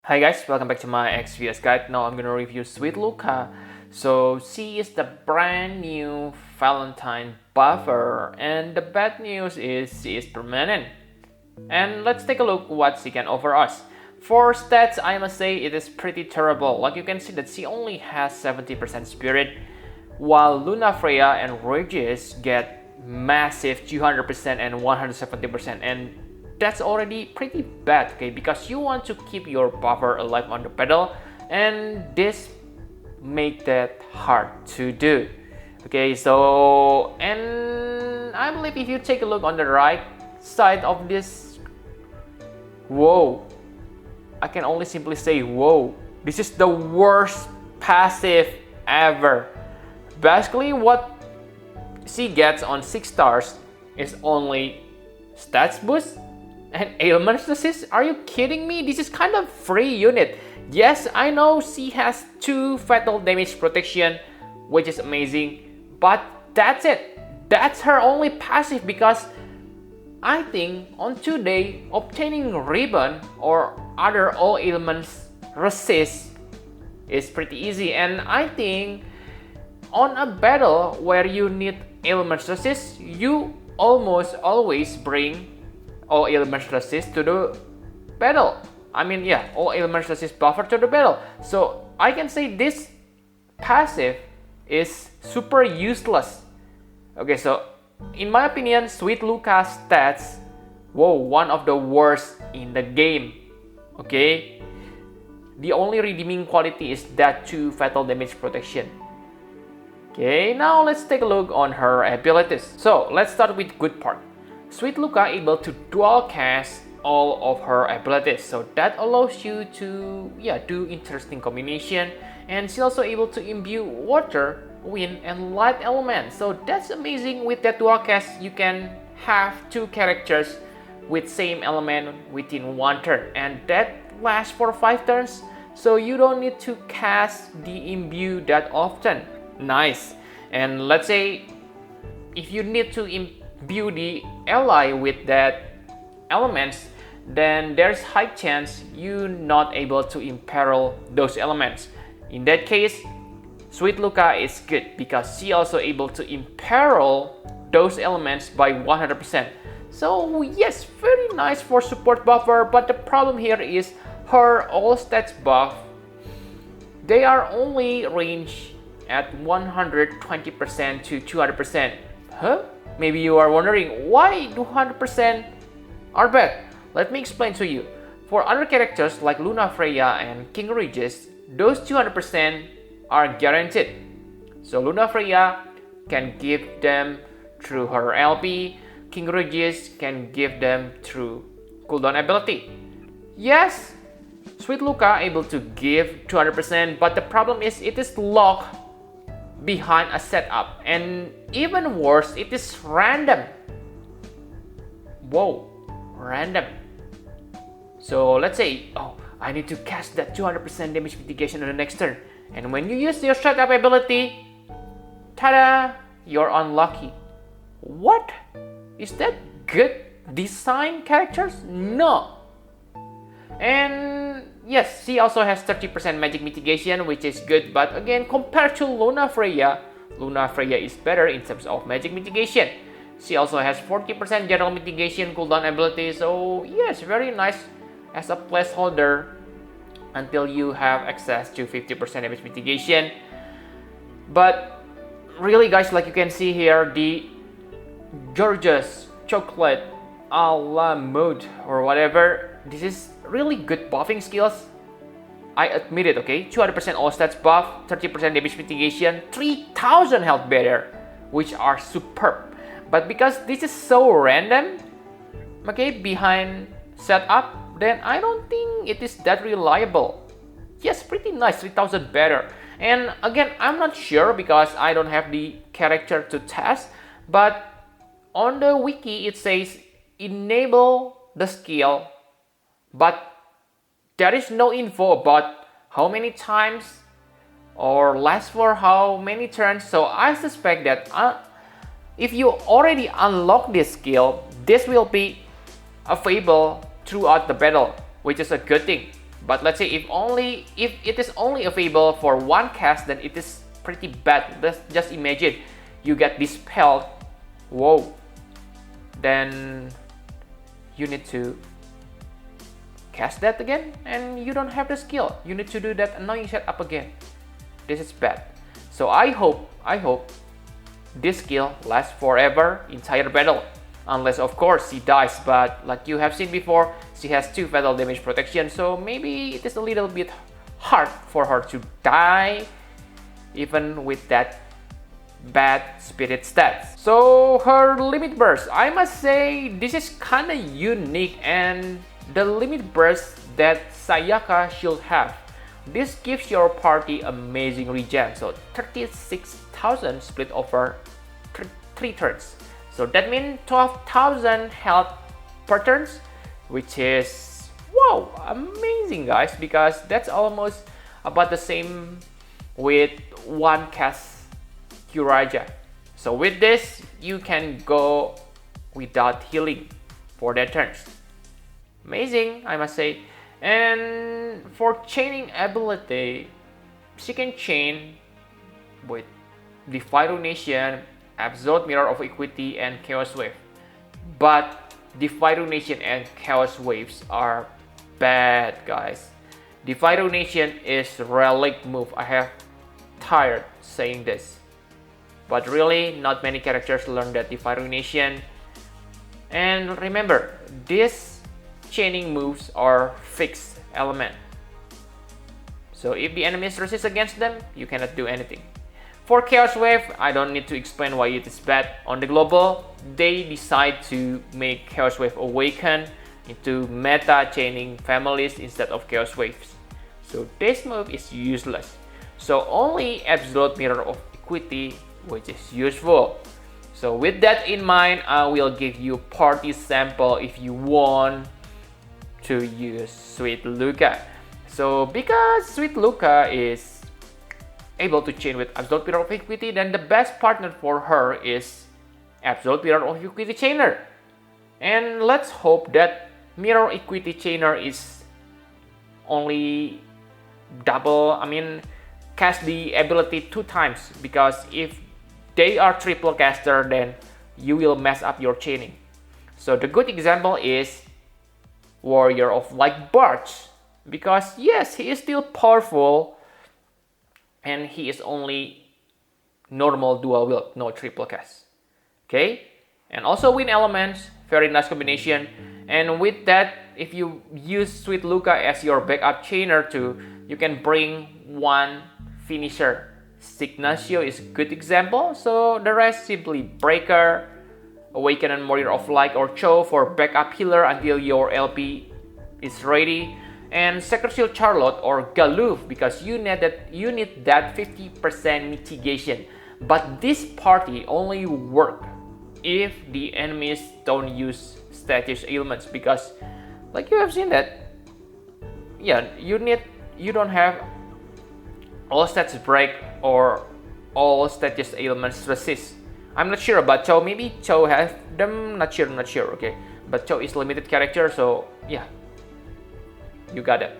Hi guys, welcome back to my XVS guide. Now I'm gonna review Sweet Luka. So she is the brand new Valentine buffer, and the bad news is she is permanent. And let's take a look what she can offer us. For stats, I must say it is pretty terrible. Like you can see that she only has 70% spirit, while Luna Freya and Regis get massive 200% and 170%, and that's already pretty bad, okay, because you want to keep your buffer alive on the pedal, and this make that hard to do. Okay, so and I believe if you take a look on the right side of this, whoa, I can only simply say whoa, this is the worst passive ever. Basically what she gets on 6 stars is only stats boost and ailment assist. Are you kidding me? This is kind of free unit. Yes, I know she has 2 fatal damage protection, which is amazing, but that's it. That's her only passive, because I think on today obtaining ribbon or other all ailments resist is pretty easy, and I think on a battle where you need ailments resist, you almost always bring all ailments resist to the battle. All ailments resist buffer to the battle. So I can say this passive is super useless. Okay, so in my opinion, Sweet Luka's stats, whoa, one of the worst in the game. Okay, the only redeeming quality is that 2 fatal damage protection. Okay, now let's take a look on her abilities. So let's start with good part. Sweet Luka able to dual cast all of her abilities, so that allows you to do interesting combination, and she's also able to imbue water, wind, and light elements. So that's amazing. With that dual cast, you can have 2 characters with same element within 1 turn, and that lasts for 5 turns, so you don't need to cast the imbue that often. Nice. And let's say if you need to imbue the ally with that elements, then there's high chance you're not able to imperil those elements. In that case, Sweet Luka is good because she also able to imperil those elements by 100%. So yes, very nice for support buffer, but the problem here is her all stats buff, they are only range at 120% to 200%. Huh? Maybe you are wondering why 200% are bad. Let me explain to you. For other characters like Luna Freya and King Regis, those 200% are guaranteed. So Luna Freya can give them through her LP, King Regis can give them through cooldown ability. Yes, Sweet Luka able to give 200%, but the problem is it is locked behind a setup, and even worse, it is random. Whoa, random. So let's say, oh, I need to cast that 200% damage mitigation on the next turn, and when you use your setup ability, tada, you're unlucky. What? Is that good design characters? No. And yes, she also has 30% magic mitigation, which is good, but again, compared to Luna Freya is better in terms of magic mitigation. She also has 40% general mitigation cooldown ability, so yes, very nice as a placeholder until you have access to 50% damage mitigation. But really guys, like you can see here, the gorgeous chocolate a la mode or whatever, this is really good buffing skills. I admit it, okay? 200% all stats buff, 30% damage mitigation, 3000 health barrier, which are superb. But because this is so random, okay, behind setup, then I don't think it is that reliable. Yes, pretty nice, 3000 better. And again, I'm not sure because I don't have the character to test, but on the wiki it says enable the skill, but there is no info about how many times or lasts for how many turns. So I suspect that if you already unlock this skill, this will be available throughout the battle, which is a good thing. But let's say if it is only available for one cast, then it is pretty bad. Let's just imagine you get dispelled. Whoa. Then you need to cast that again, and you don't have the skill. You need to do that annoying setup again. This is bad. So I hope this skill lasts forever, entire battle. Unless of course she dies, but like you have seen before, she has 2 fatal damage protection, so maybe it is a little bit hard for her to die even with that bad spirit stats. So her limit burst, I must say this is kinda unique, and the limit burst that Sayaka should have. This gives your party amazing regen, so 36,000 split over 3 turns. So that means 12,000 health per turn, which is wow, amazing guys, because that's almost about the same with one cast Kuraja. So with this, you can go without healing for that turns. Amazing, I must say. And for chaining ability, she can chain with Defy Ruination, Absolute Mirror of Equity, and Chaos Wave. But Defy Ruination and Chaos Waves are bad, guys. Defy Ruination is relic move. I have tired saying this, but really not many characters learn that Defy Ruination. And remember, these chaining moves are fixed element. So if the enemies resist against them, you cannot do anything. For Chaos Wave, I don't need to explain why it is bad. On the global, they decide to make Chaos Wave Awaken into meta chaining families instead of Chaos Waves. So this move is useless. So only Absolute Mirror of Equity, which is useful. So with that in mind, I will give you party sample if you want to use Sweet Luka. So because Sweet Luka is able to chain with Absolute Mirror of Equity, then the best partner for her is Absolute Mirror of Equity Chainer. And let's hope that Mirror Equity Chainer is only cast the ability 2 times, because if they are triple caster, then you will mess up your chaining. So the good example is Warrior of Light Barge, because yes, he is still powerful, and he is only normal dual wield, no triple cast. Okay, and also Wind Elements, very nice combination. And with that, if you use Sweet Luka as your backup chainer too, you can bring one finisher. Signacio is a good example. So the rest simply Breaker, Awaken and Warrior of Light, or Cho for backup healer until your LP is ready. And Sacred Shield Charlotte or Galuf, because you need that 50% mitigation. But this party only work if the enemies don't use status ailments, because like you have seen that, yeah, you don't have all stats break or all status ailments resist. I'm not sure about Cho, maybe Cho has them, not sure, okay. But Cho is limited character, so yeah, you got it.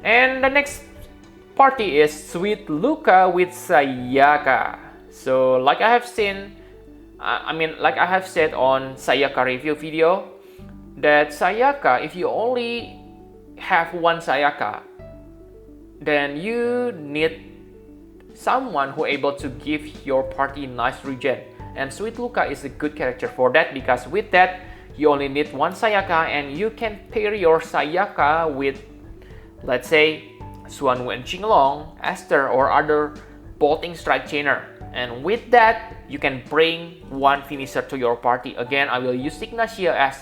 And the next party is Sweet Luka with Sayaka. So like I have seen, like I have said on Sayaka review video, that Sayaka, if you only have one Sayaka, then you need someone who able to give your party nice regen. And Sweet Luka is a good character for that, because with that, you only need one Sayaka, and you can pair your Sayaka with, let's say, Suanwu and Qinglong, Esther, or other bolting strike chainer. And with that, you can bring one finisher to your party. Again, I will use Ignacio as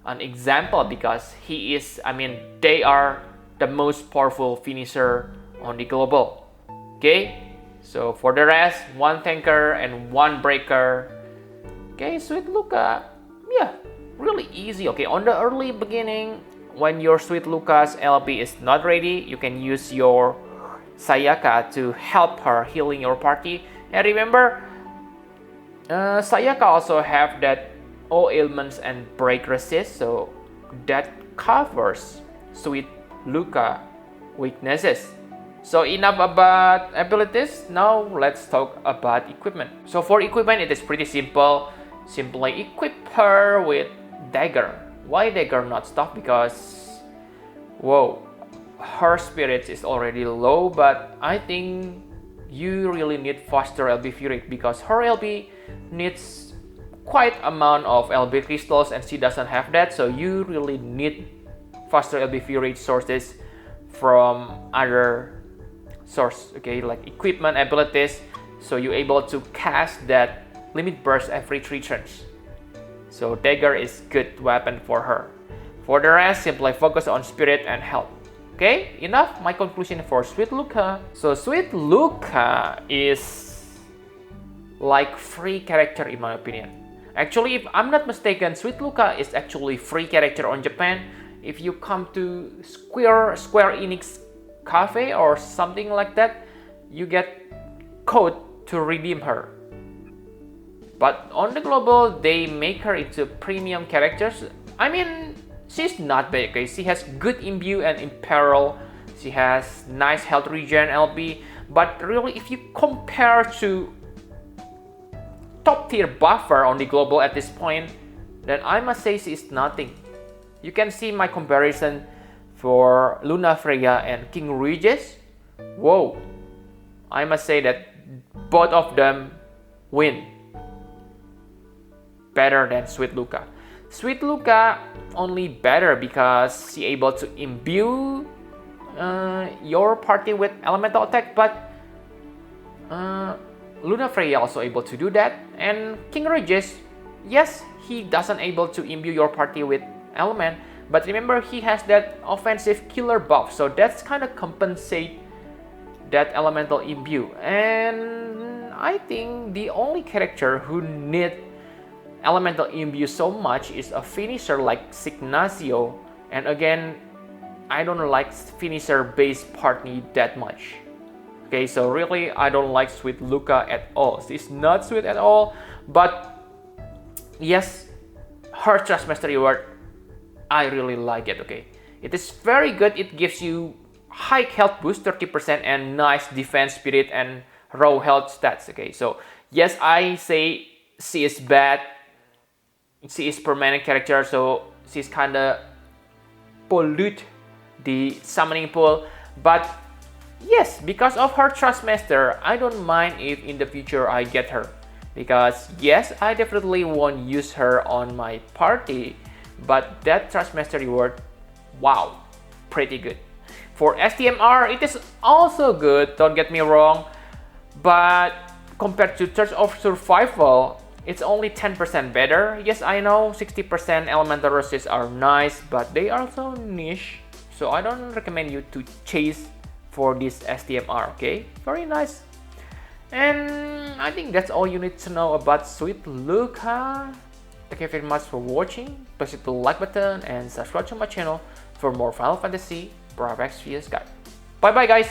an example, because they are the most powerful finisher on the global. Okay, so for the rest, one tanker and one breaker. Okay, Sweet Luka, yeah, really easy. Okay, on the early beginning, when your Sweet Luka's LP is not ready, you can use your Sayaka to help her healing your party. And remember, Sayaka also have that all ailments and break resist, so that covers Sweet Luka weaknesses. So enough about abilities, now let's talk about equipment. So for equipment, it is pretty simple. Simply equip her with dagger. Why dagger, not staff? Because, whoa, her spirit is already low, but I think you really need faster LB rate because her LB needs quite amount of LB crystals and she doesn't have that, so you really need faster LB rate sources from other source, okay, like equipment, abilities, so you're able to cast that limit burst every 3 turns. So dagger is good weapon for her. For the rest, simply focus on spirit and health. Okay, enough my conclusion for Sweet Luka. So Sweet Luka is like free character in my opinion. Actually, if I'm not mistaken, Sweet Luka is actually free character on Japan. If you come to Square Enix Cafe or something like that, you get code to redeem her. But on the global, they make her into premium characters. I mean, she's not bad, okay? She has good imbue and imperil. She has nice health regen LB. But really, if you compare to top tier buffer on the global at this point, then I must say she is nothing. You can see my comparison for Luna Freya and King Regis. Whoa, I must say that both of them win better than Sweet Luka. Sweet Luka only better because she able to imbue your party with elemental attack, but Luna Freya also able to do that, and King Regis, yes, he doesn't able to imbue your party with element, but remember he has that offensive killer buff, so that's kind of compensate that elemental imbue. And I think the only character who need elemental imbue so much is a finisher like Signacio, and again, I don't like finisher based party that much. Okay, so really I don't like Sweet Luka at all. She's not sweet at all, but yes, her Trust Master reward, I really like it, okay. It is very good. It gives you high health boost 30% and nice defense spirit and raw health stats, okay. So yes, I say she is bad. She is permanent character, so she's kinda pollute the summoning pool, but yes, because of her Trust Master, I don't mind if in the future I get her. Because yes, I definitely won't use her on my party, but that Trust Master reward, wow, pretty good. For STMR, it is also good, don't get me wrong, but compared to Church of Survival, it's only 10% better. Yes, I know 60% elemental rushes are nice, but they are also niche, so I don't recommend you to chase for this STMR, okay? Very nice. And I think that's all you need to know about Sweet Luka. Thank you very much for watching. Please hit the like button and subscribe to my channel for more Final Fantasy Brave Exvius guide. Bye bye guys!